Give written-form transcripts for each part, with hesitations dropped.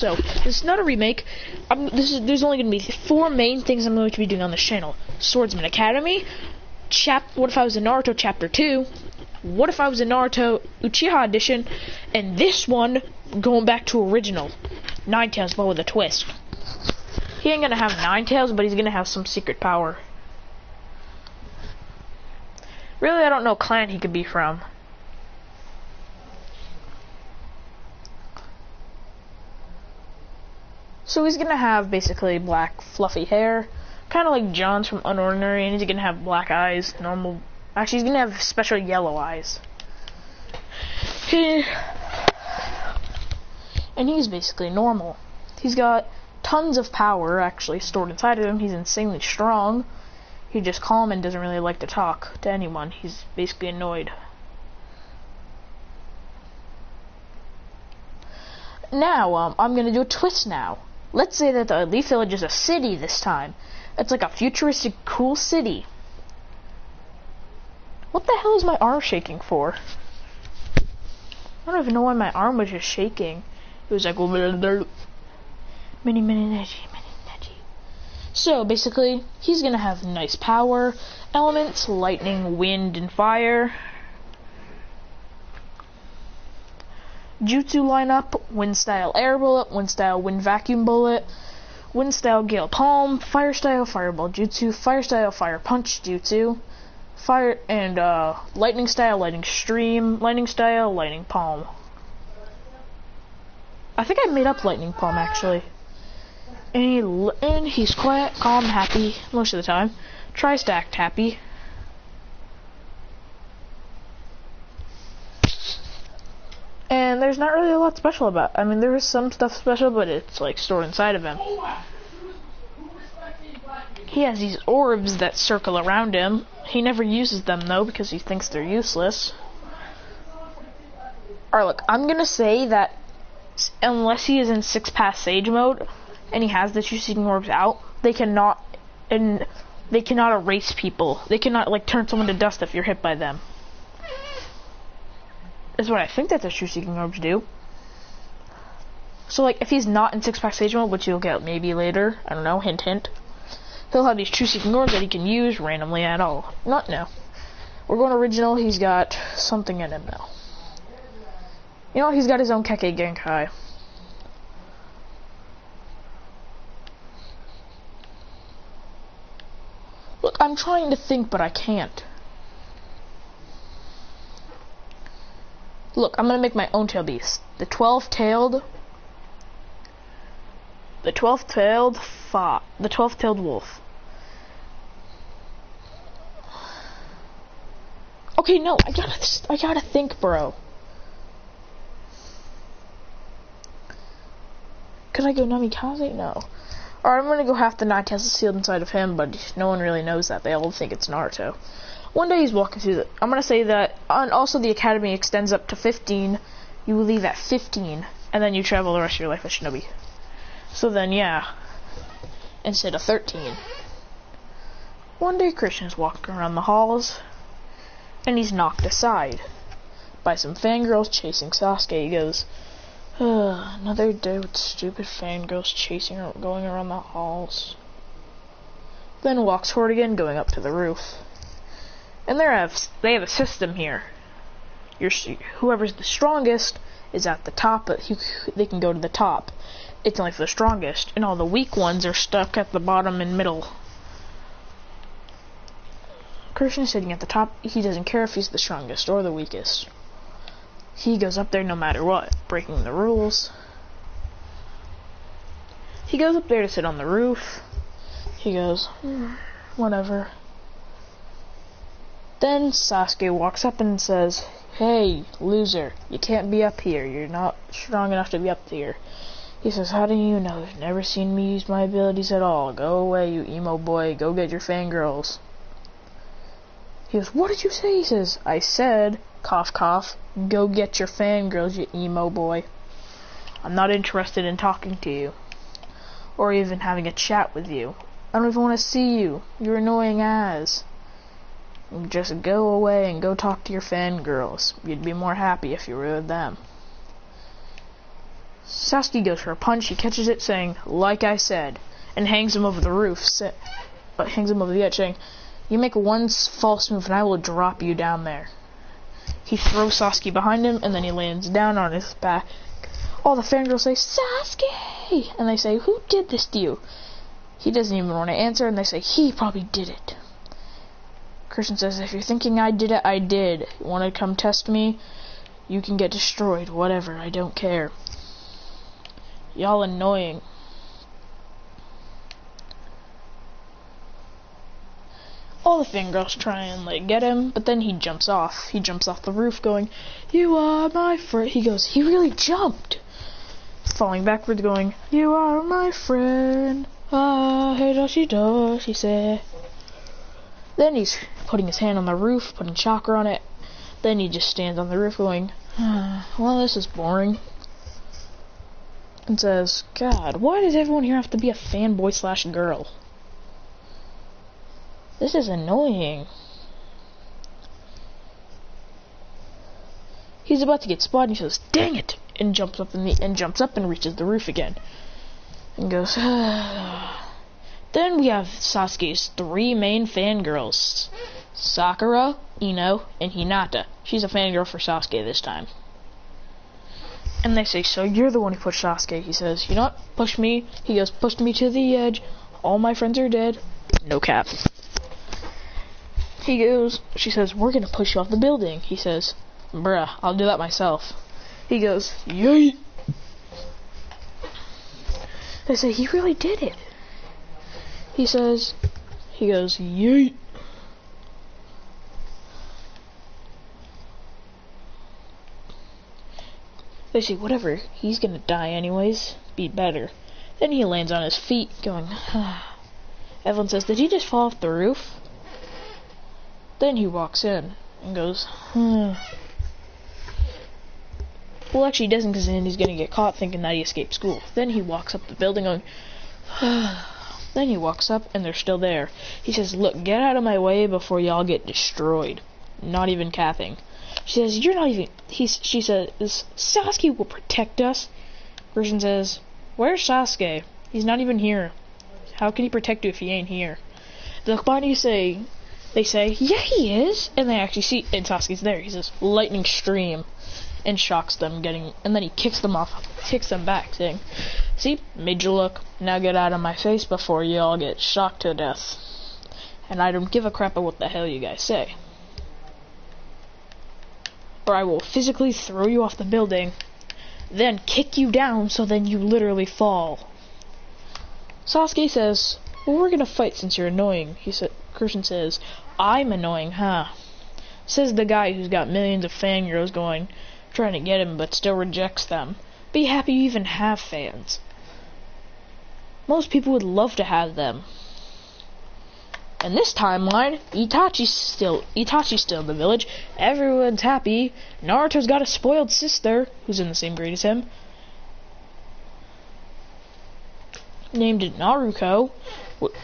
So, this is not a remake. There's only going to be 4 main things I'm going to be doing on this channel. Swordsman Academy, What If I Was in Naruto Chapter 2, What If I Was in Naruto Uchiha Edition, and this one, going back to original, Nine Tails, but with a twist. He ain't going to have 9 tails, but he's going to have some secret power. Really, I don't know clan he could be from. So he's gonna have basically black fluffy hair, kind of like John's from Unordinary, and he's gonna have black eyes, normal. Actually, he's gonna have special yellow eyes. And he's basically normal. He's got tons of power actually stored inside of him. He's insanely strong. He's just calm and doesn't really like to talk to anyone. He's basically annoyed. Now, I'm gonna do a twist now. Let's say that the Leaf Village is a city this time. It's like a futuristic, cool city. What the hell is my arm shaking for? I don't even know why my arm was just shaking. It was like, mini. So, basically, he's gonna have nice power, elements, lightning, wind, and fire. Jutsu lineup: Wind Style Air Bullet, Wind Style Wind Vacuum Bullet, Wind Style Gale Palm, Fire Style Fireball Jutsu, Fire Style Fire Punch Jutsu, Fire and Lightning Style Lightning Stream, Lightning Style Lightning Palm. I think I made up Lightning Palm actually. And he's quiet, calm, happy most of the time. Tri-stacked happy. And there's not really a lot special about it. I mean, there is some stuff special, but it's like stored inside of him. He has these orbs that circle around him. He never uses them though because he thinks they're useless. Alright, look, I'm gonna say that unless he is in 6-pass Sage mode and he has the 2 seeking orbs out, they cannot erase people. They cannot like turn someone to dust if you're hit by them. Is what I think that the true seeking orbs do. So like if he's not in 6-pack Sage mode, which you'll get maybe later, I don't know, hint hint, he'll have these true seeking orbs that he can use randomly at all. Not now. We're going original. He's got something in him now. You know, he's got his own Kekkei Genkai. Look, I'm trying to think, but I can't. Look, I'm gonna make my own tail beast. The 12-tailed wolf. Okay, no, I gotta think, bro. Could I go Namikaze? No. Alright, I'm gonna go half the 9 tails is sealed inside of him, but no one really knows that. They all think it's Naruto. One day he's walking through I'm gonna say that, and also the academy extends up to 15. You will leave at 15, and then you travel the rest of your life as Shinobi. So then, yeah, instead of 13. One day Christian's walking around the halls, and he's knocked aside by some fangirls chasing Sasuke. He goes, another day with stupid fangirls going around the halls. Then walks forward again, going up to the roof. And they have a system here. Whoever's the strongest is at the top, but they can go to the top. It's only for the strongest, and all the weak ones are stuck at the bottom and middle. Christian's sitting at the top. He doesn't care if he's the strongest or the weakest. He goes up there no matter what, breaking the rules. He goes up there to sit on the roof. He goes, whatever. Then Sasuke walks up and says, "Hey, loser, you can't be up here. You're not strong enough to be up here." He says, "How do you know? You've never seen me use my abilities at all. Go away, you emo boy. Go get your fangirls." He goes, "What did you say?" He says, "I said, cough cough, go get your fangirls, you emo boy. I'm not interested in talking to you. Or even having a chat with you. I don't even want to see you. You're annoying as. Just go away and go talk to your fangirls. You'd be more happy if you were with them." Sasuke goes for a punch, he catches it, saying, like I said, and hangs him over the roof, hangs him over the edge, saying, you make one false move and I will drop you down there. He throws Sasuke behind him, and then he lands down on his back. All the fangirls say, Sasuke! And they say, who did this to you? He doesn't even want to answer, and they say, he probably did it. Christian says, if you're thinking I did it, I did. You want to come test me? You can get destroyed. Whatever, I don't care. Y'all annoying. All the fangirls try and like get him, but then he jumps off. He jumps off the roof going, you are my friend. He goes, he really jumped. Falling backwards going, you are my friend. Ah, hey, doshi, he said. Then he's putting his hand on the roof, putting chakra on it. Then he just stands on the roof going, well, this is boring. And says, God, why does everyone here have to be a fanboy slash girl? This is annoying. He's about to get spotted and he says, dang it! And jumps up and reaches the roof again. And goes, Then we have Sasuke's three main fangirls. Sakura, Ino, and Hinata. She's a fangirl for Sasuke this time. And they say, so you're the one who pushed Sasuke. He says, you know what? Push me. He goes, pushed me to the edge. All my friends are dead. No cap. He goes, she says, we're gonna push you off the building. He says, bruh, I'll do that myself. He goes, yay! They say, he really did it. He goes, yay! They say, whatever, he's gonna die anyways. Be better. Then he lands on his feet, going, Evelyn says, did he just fall off the roof? Then he walks in and goes, Well, actually he doesn't, because then he's gonna get caught thinking that he escaped school. Then he walks up the building going, Then he walks up and they're still there. He says, look, get out of my way before y'all get destroyed. Not even capping. She says, you're not even, she says, Sasuke will protect us. Christian says, where's Sasuke? He's not even here. How can he protect you if he ain't here? The Akbani say, they say, yeah, he is. And they actually see, and Sasuke's there. He says, lightning stream. And shocks them, and then he kicks them back, saying, see, made you look. Now get out of my face before you all get shocked to death. And I don't give a crap about what the hell you guys say. Or I will physically throw you off the building, then kick you down so then you literally fall. Sasuke says, well, we're gonna fight since you're annoying. Christian says, I'm annoying, huh? Says the guy who's got millions of fangirls going, trying to get him, but still rejects them. Be happy you even have fans. Most people would love to have them. In this timeline, Itachi's still in the village. Everyone's happy. Naruto's got a spoiled sister, who's in the same grade as him, named Naruto.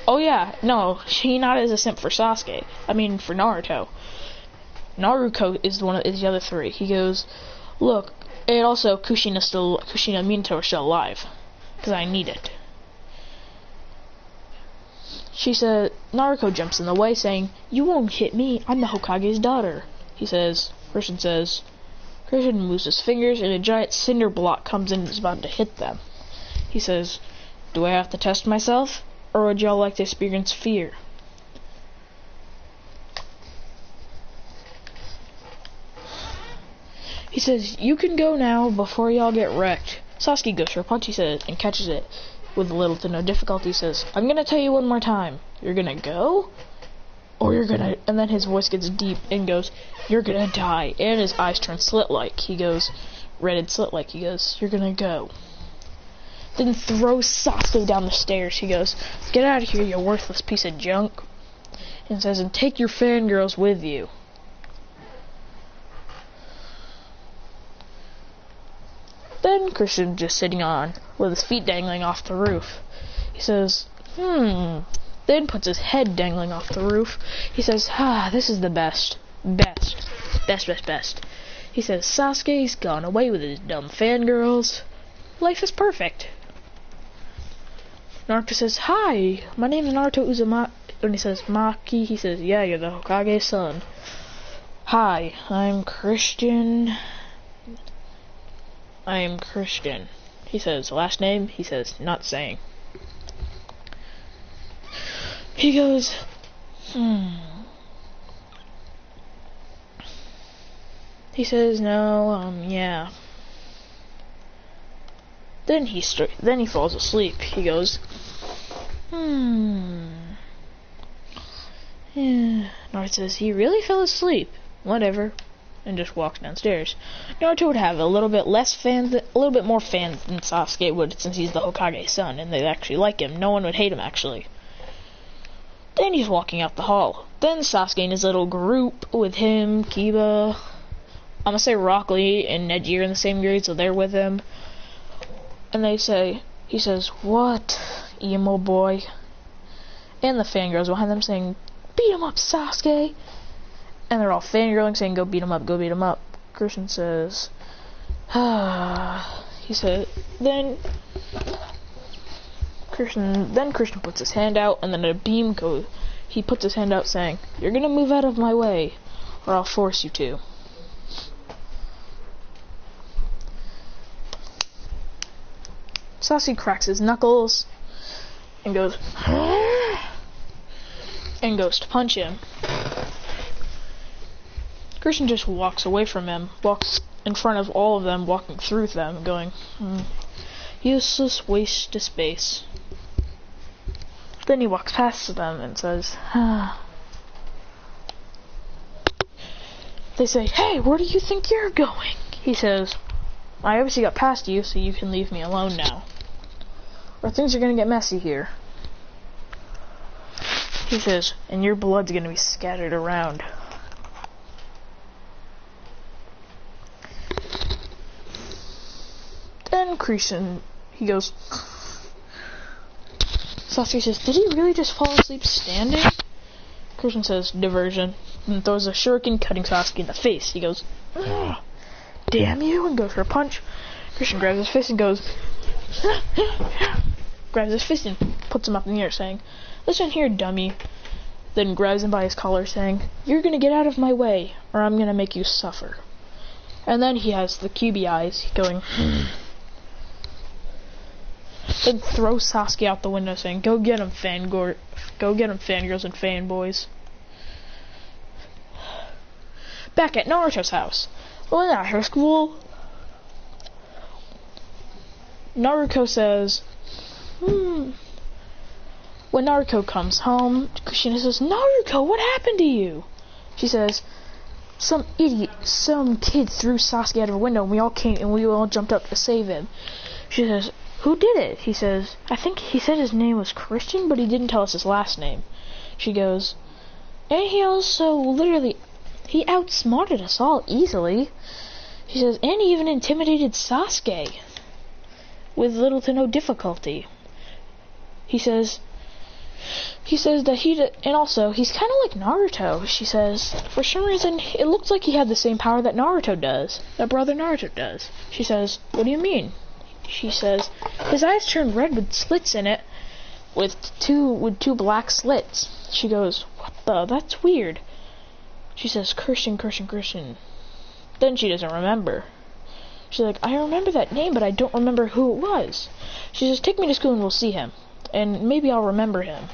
Oh yeah, no, Hinata is a simp for Sasuke. I mean, for Naruto. Naruto is the other three. He goes, look, and also Kushina and Minato are still alive, because I need it. She said, Naruto jumps in the way, saying, you won't hit me, I'm the Hokage's daughter. Christian moves his fingers, and a giant cinder block comes in and is about to hit them. He says, do I have to test myself, or would y'all like to experience fear? He says, you can go now before y'all get wrecked. Sasuke goes for a punch, he says, and catches it with little to no difficulty. He says, I'm gonna tell you one more time. You're gonna go? Or you're gonna... And then his voice gets deep and goes, you're gonna die. And his eyes turn slit-like. He goes, red and slit-like. He goes, you're gonna go. Then throws Sasuke down the stairs. He goes, get out of here, you worthless piece of junk. And says, and take your fangirls with you. Then Christian just sitting on, with his feet dangling off the roof. He says, Then puts his head dangling off the roof. He says, this is the best. Best. He says, Sasuke's gone away with his dumb fangirls. Life is perfect. Naruto says, hi, my name is Naruto Uzumaki. When he says Maki, he says, yeah, you're the Hokage's son. Hi, I'm Christian. He says, last name? He says, not saying. He goes, He says, no, yeah. Then he falls asleep. He goes, Yeah. Naruto says, he really fell asleep. Whatever. And just walks downstairs. Naruto would have a little bit more fans than Sasuke would, since he's the Hokage's son, and they actually like him. No one would hate him, actually. Then he's walking out the hall. Then Sasuke and his little group with him, Kiba, I'm gonna say Rock Lee and Neji are in the same grade, so they're with him. And he says, what, emo boy? And the fangirls behind them saying, beat him up, Sasuke! And they're all fangirling, saying, go beat him up, go beat him up. Christian says, then Christian puts his hand out, and then a beam goes. He puts his hand out, saying, you're gonna move out of my way, or I'll force you to. Sasuke cracks his knuckles and goes to punch him. Christian just walks away from him, walks in front of all of them, walking through them, going, useless waste of space. Then he walks past them and says, They say, hey, where do you think you're going? He says, I obviously got past you, so you can leave me alone now, or things are gonna get messy here. He says, and your blood's gonna be scattered around. Then Christian, he goes, Sasuke says, did he really just fall asleep standing? Christian says, diversion, and throws a shuriken, cutting Sasuke in the face. He goes, damn you, and goes for a punch. Christian grabs his fist and goes, grabs his fist and puts him up in the air, saying, listen here, dummy. Then grabs him by his collar, saying, you're gonna get out of my way, or I'm gonna make you suffer. And then he has the QB eyes, going, then throws Sasuke out the window, saying, go get him, fangirls and fanboys. Back at Naruto's house. When at her school, Naruto says, When Naruto comes home, Kushina says, Naruto, what happened to you? She says, some idiot, some kid threw Sasuke out of a window, and we all jumped up to save him. She says, who did it? He says, I think he said his name was Christian, but he didn't tell us his last name. She goes, and he also he outsmarted us all easily. She says, and he even intimidated Sasuke with little to no difficulty. He says that and also, he's kind of like Naruto. She says, for some reason, it looks like he had the same power that Naruto does, that brother Naruto does. She says, what do you mean? She says, his eyes turn red with slits in it, with two black slits. She goes, what the? That's weird. She says, Christian. Then she doesn't remember. She's like, I remember that name, but I don't remember who it was. She says, take me to school and we'll see him, and maybe I'll remember him.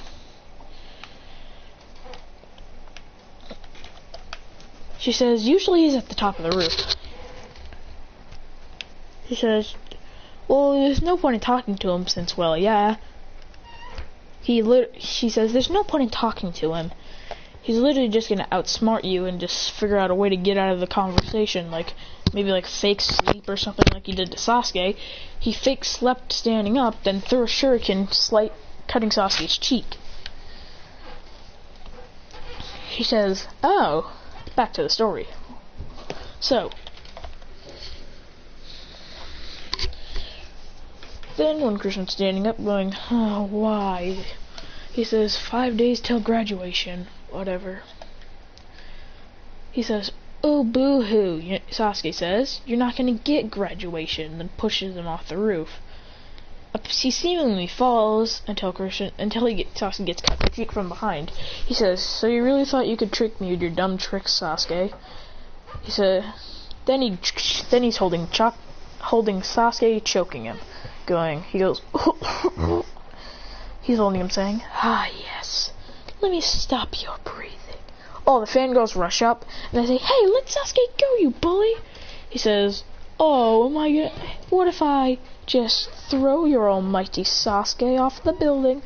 She says, usually he's at the top of the roof. She says, well, there's no point in talking to him since, well, yeah. She says, there's no point in talking to him. He's literally just gonna outsmart you and just figure out a way to get out of the conversation, like, maybe like fake sleep or something like he did to Sasuke. He fake slept standing up, then threw a shuriken, cutting Sasuke's cheek. She says, oh, back to the story. So, then when Christian's standing up going, oh, why? He says, 5 days till graduation, whatever. He says, "Oh, boo-hoo," Sasuke says. "You're not gonna get graduation," then pushes him off the roof. He seemingly falls until Sasuke gets cut the cheek from behind. He says, "So you really thought you could trick me with your dumb tricks, Sasuke?" He said. Then he's holding Sasuke, choking him. He goes. He's holding him, saying, "Ah, yes. Let me stop your breathing." All the fangirls rush up and they say, "Hey, let Sasuke go, you bully!" He says, "Oh, what if I just throw your almighty Sasuke off the building?"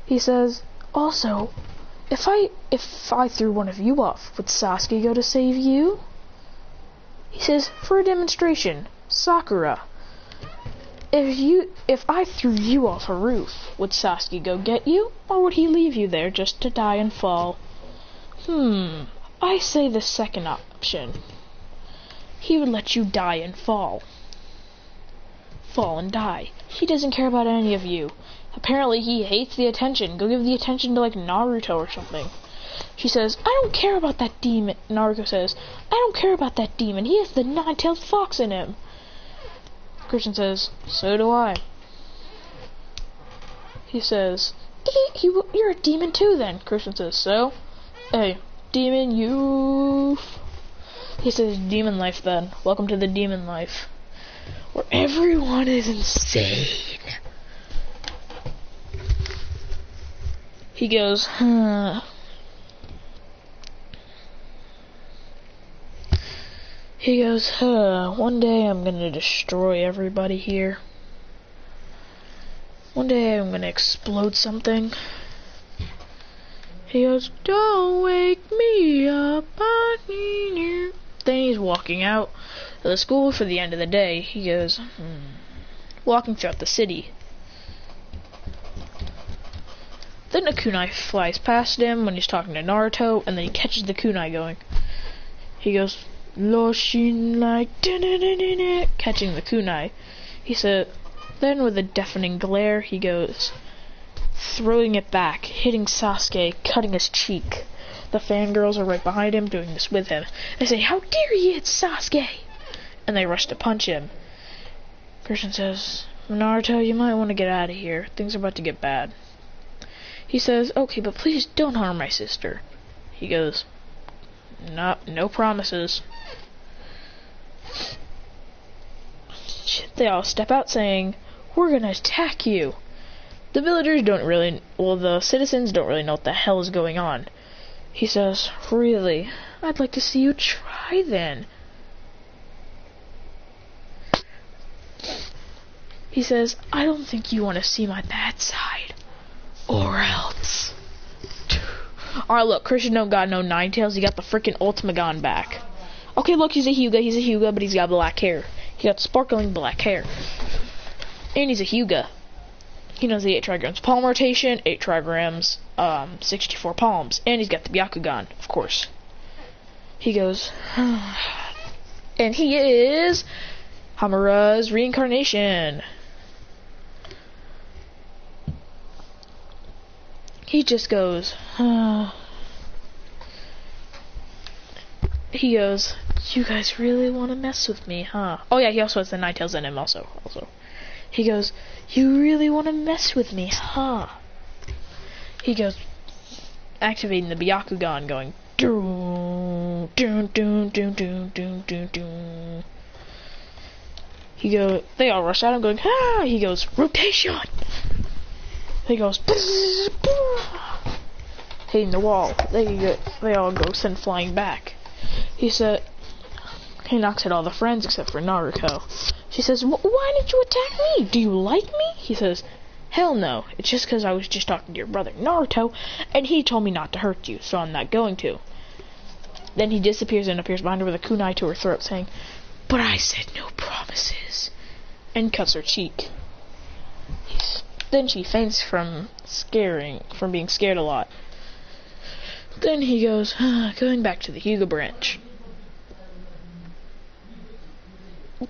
He says, "Also, if I threw one of you off, would Sasuke go to save you?" He says, "For a demonstration, Sakura. If I threw you off a roof, would Sasuke go get you, or would he leave you there just to die and fall?" I say the second option. He would let you die and fall. Fall and die. He doesn't care about any of you. Apparently he hates the attention. Go give the attention to, like, Naruto or something. She says, "I don't care about that demon." Naruto says, "I don't care about that demon. He has the nine-tailed fox in him." Christian says, "So do I." He says, "You're a demon too then." Christian says, "So? Hey, demon, you..." He says, "Demon life then. Welcome to the demon life, where everyone is insane." He goes, "One day I'm gonna destroy everybody here. One day I'm gonna explode something." He goes, "Don't wake me up, I need you." Then he's walking out of the school for the end of the day. He goes, walking throughout the city. Then a kunai flies past him when he's talking to Naruto, and then he catches the kunai going. He goes, "Loshin like catching the kunai." He said, then with a deafening glare, he goes, throwing it back, hitting Sasuke, cutting his cheek. The fangirls are right behind him, doing this with him. They say, "How dare you hit Sasuke!" And they rush to punch him. Christian says, "Naruto, you might want to get out of here. Things are about to get bad." He says, "Okay, but please don't harm my sister." He goes, No promises." They all step out saying, "We're gonna attack you." The citizens don't really know what the hell is going on. He says, "Really? I'd like to see you try then." He says, "I don't think you want to see my bad side. Or else." Alright, look, Christian don't got no nine tails, he got the freaking Ultimagon back. Okay, look, he's a Hyuga, but he's got black hair. He got sparkling black hair. And he's a Hyuga. He knows the 8 trigrams palm rotation, 8 trigrams, 64 palms, and he's got the Byakugan, of course. He goes, and he is Hamura's reincarnation. He just goes, he goes, "You guys really want to mess with me, huh?" Oh yeah, he also has the nine tails in him also. He goes, "You really want to mess with me, huh?" He goes, activating the Byakugan, going, "Doom, doom, doom, doom, doom, doom, doom, doom." They all rush at him, going, "Ah!" He goes, "Rotation!" He goes, "Bzz, hitting the wall. They all go send flying back. He said, he knocks at all the friends except for Naruto. She says, "Why did you attack me? Do you like me?" He says, "Hell no. It's just because I was just talking to your brother Naruto, and he told me not to hurt you, so I'm not going to." Then he disappears and appears behind her with a kunai to her throat, saying, "But I said no promises," and cuts her cheek. Then she faints from being scared a lot. Then he goes, going back to the Hyuga branch.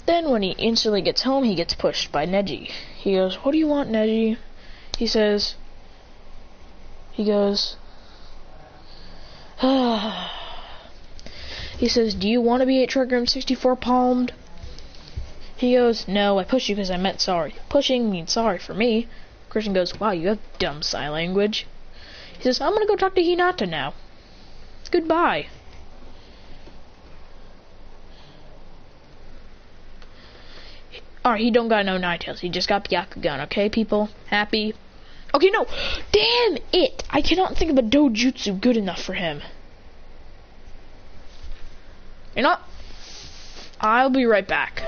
Then when he instantly gets home, he gets pushed by Neji. He goes, "What do you want, Neji?" He goes, He says, do you want to be 8 trigger and 64 palmed? He goes, no, I pushed you because I meant sorry. Pushing means sorry for me. Christian goes, wow, you have dumb sign language. He says, I'm gonna go talk to Hinata now. Goodbye. Alright, he don't got no Ninetales. He just got Byakugan, okay, people? Happy? Okay, no. Damn it! I cannot think of a dojutsu good enough for him. You know what? I'll be right back.